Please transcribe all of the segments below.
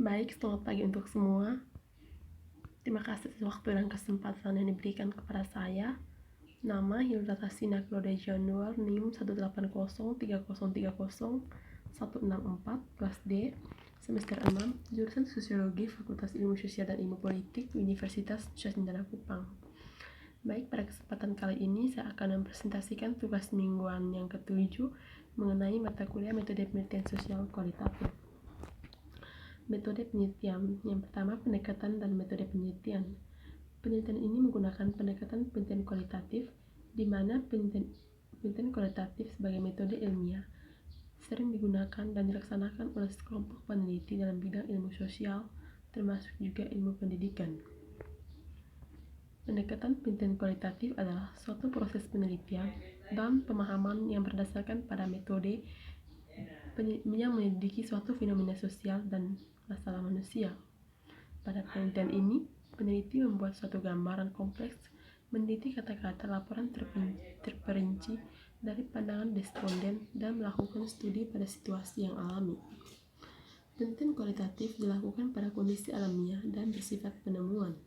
Baik, selamat pagi untuk semua. Terima kasih atas waktu dan kesempatan yang diberikan kepada saya. Nama Hildata Sina Claudia Januar, NIM 1803030 kelas D, semester 6, jurusan Sosiologi, Fakultas Ilmu Sosial dan Ilmu Politik, Universitas Nusa Cendana Kupang. Baik, pada kesempatan kali ini saya akan mempresentasikan tugas mingguan yang ke-7 mengenai mata kuliah metode penelitian sosial kualitatif. Metode penelitian. Yang pertama, pendekatan dan metode penelitian. Penelitian ini menggunakan pendekatan penelitian kualitatif, di mana penelitian kualitatif sebagai metode ilmiah sering digunakan dan dilaksanakan oleh sekelompok peneliti dalam bidang ilmu sosial, termasuk juga ilmu pendidikan. Pendekatan penelitian kualitatif adalah suatu proses penelitian dan pemahaman yang berdasarkan pada metode yang menyelidiki suatu fenomena sosial dan masalah manusia. Pada penelitian ini, peneliti membuat suatu gambaran kompleks, meneliti kata-kata laporan terperinci dari pandangan responden dan melakukan studi pada situasi yang alami. Penelitian kualitatif dilakukan pada kondisi alamiah dan bersifat penemuan.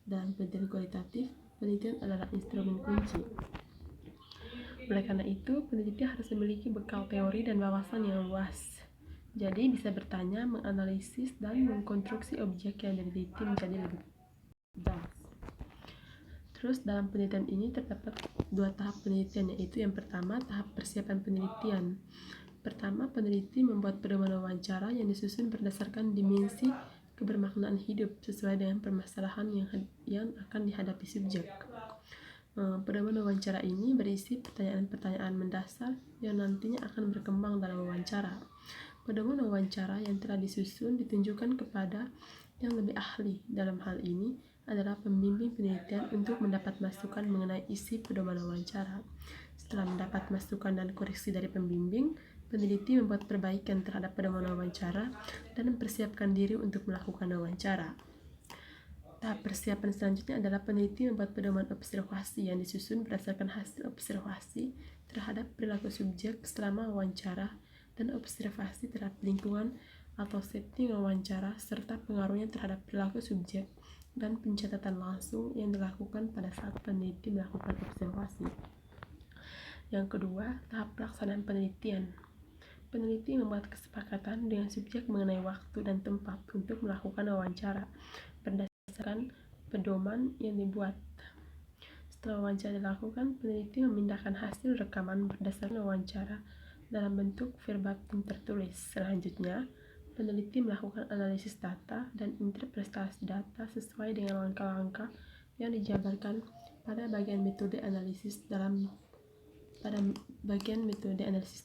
Dalam penelitian kualitatif, penelitian adalah instrumen kunci. Oleh karena itu, peneliti harus memiliki bekal teori dan wawasan yang luas. Jadi bisa bertanya, menganalisis, dan mengkonstruksi objek yang diteliti menjadi lebih jelas. Terus dalam penelitian ini terdapat 2 tahap penelitian, yaitu yang pertama tahap persiapan penelitian. Pertama, peneliti membuat pedoman wawancara yang disusun berdasarkan dimensi kebermaknaan hidup sesuai dengan permasalahan yang akan dihadapi subjek. Pedoman wawancara ini berisi pertanyaan-pertanyaan mendasar yang nantinya akan berkembang dalam wawancara. Pedoman wawancara yang telah disusun ditunjukkan kepada yang lebih ahli. Dalam hal ini adalah pembimbing penelitian untuk mendapat masukan mengenai isi pedoman wawancara. Setelah mendapat masukan dan koreksi dari pembimbing, peneliti membuat perbaikan terhadap pedoman wawancara dan mempersiapkan diri untuk melakukan wawancara. Tahap persiapan selanjutnya adalah peneliti membuat pedoman observasi yang disusun berdasarkan hasil observasi terhadap perilaku subjek selama wawancara dan observasi terhadap lingkungan atau setting wawancara serta pengaruhnya terhadap perilaku subjek dan pencatatan langsung yang dilakukan pada saat peneliti melakukan observasi. Yang kedua, tahap pelaksanaan penelitian. Peneliti membuat kesepakatan dengan subjek mengenai waktu dan tempat untuk melakukan wawancara berdasarkan pedoman yang dibuat. Setelah wawancara dilakukan, peneliti memindahkan hasil rekaman berdasarkan wawancara dalam bentuk verbatim tertulis. Selanjutnya, peneliti melakukan analisis data dan interpretasi data sesuai dengan langkah-langkah yang dijabarkan pada bagian metode analisis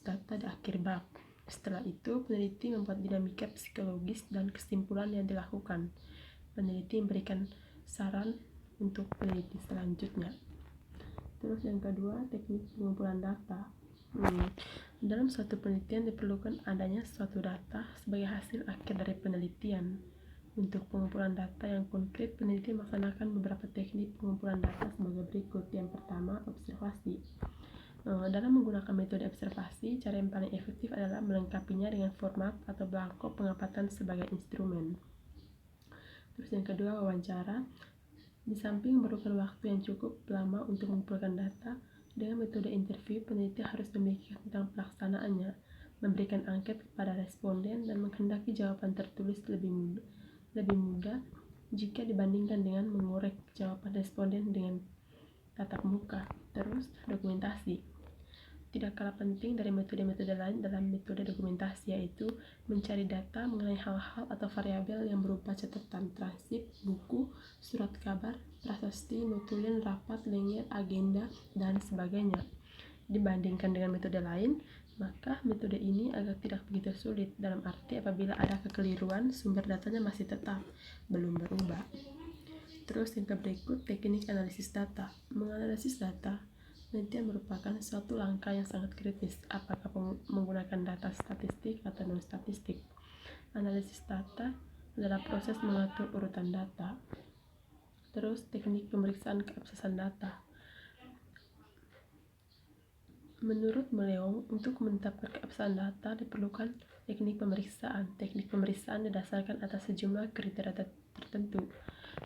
data di akhir bab. Setelah itu, peneliti membuat dinamika psikologis dan kesimpulan yang dilakukan. Peneliti memberikan saran untuk peneliti selanjutnya. Terus yang kedua, teknik pengumpulan data. Dalam suatu penelitian diperlukan adanya suatu data sebagai hasil akhir dari penelitian. Untuk pengumpulan data yang konkret, peneliti melaksanakan beberapa teknik pengumpulan data sebagai berikut. Yang pertama, observasi. Dalam menggunakan metode observasi, cara yang paling efektif adalah melengkapinya dengan format atau belangko pengamatan sebagai instrumen. Terus yang kedua, wawancara. Di samping memerlukan waktu yang cukup lama untuk mengumpulkan data, dengan metode interview, peneliti harus memikirkan tentang pelaksanaannya, memberikan angket kepada responden, dan menghendaki jawaban tertulis lebih mudah jika dibandingkan dengan mengorek jawaban responden dengan tatap muka. Terus, dokumentasi. Tidak kalah penting dari metode-metode lain dalam metode dokumentasi, yaitu mencari data mengenai hal-hal atau variabel yang berupa catatan, transkrip, buku, surat kabar, prasasti, notulen, rapat, lengger, agenda, dan sebagainya. Dibandingkan dengan metode lain, maka metode ini agak tidak begitu sulit, dalam arti apabila ada kekeliruan, sumber datanya masih tetap, belum berubah. Terus yang berikut, teknik analisis data. Menganalisis data penelitian merupakan suatu langkah yang sangat kritis, apakah menggunakan data statistik atau non-statistik. Analisis data adalah proses mengatur urutan data. Terus teknik pemeriksaan keabsahan data. Menurut Meleong, untuk menetapkan keabsahan data diperlukan Teknik pemeriksaan didasarkan atas sejumlah kriteria tertentu.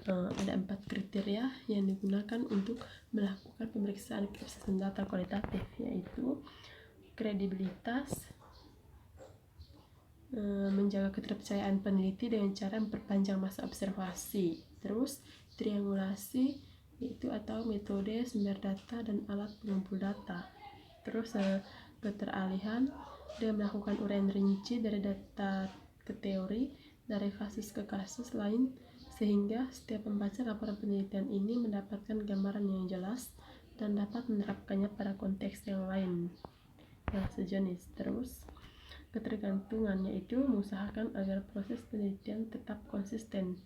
Ada 4 kriteria yang digunakan untuk melakukan pemeriksaan keabsahan data kualitatif, yaitu kredibilitas, menjaga keterpercayaan peneliti dengan cara memperpanjang masa observasi. Terus triangulasi, yaitu atau metode sumber data dan alat pengumpul data. Terus keteralihan, dengan melakukan uraian rinci dari data ke teori, dari kasus ke kasus lain, sehingga setiap pembaca laporan penelitian ini mendapatkan gambaran yang jelas dan dapat menerapkannya pada konteks yang lain yang sejenis. Terus ketergantungan, yaitu mengusahakan agar proses penelitian tetap konsisten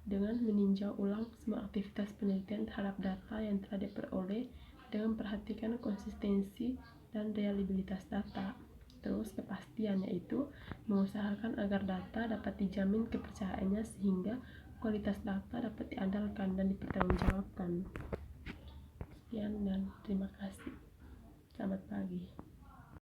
dengan meninjau ulang semua aktivitas penelitian terhadap data yang telah diperoleh dengan memperhatikan konsistensi dan reliabilitas data. Terus kepastian, yaitu mengusahakan agar data dapat dijamin kepercayaannya sehingga kualitas data dapat diandalkan dan dipertanggungjawabkan. Sekian dan terima kasih. Selamat pagi.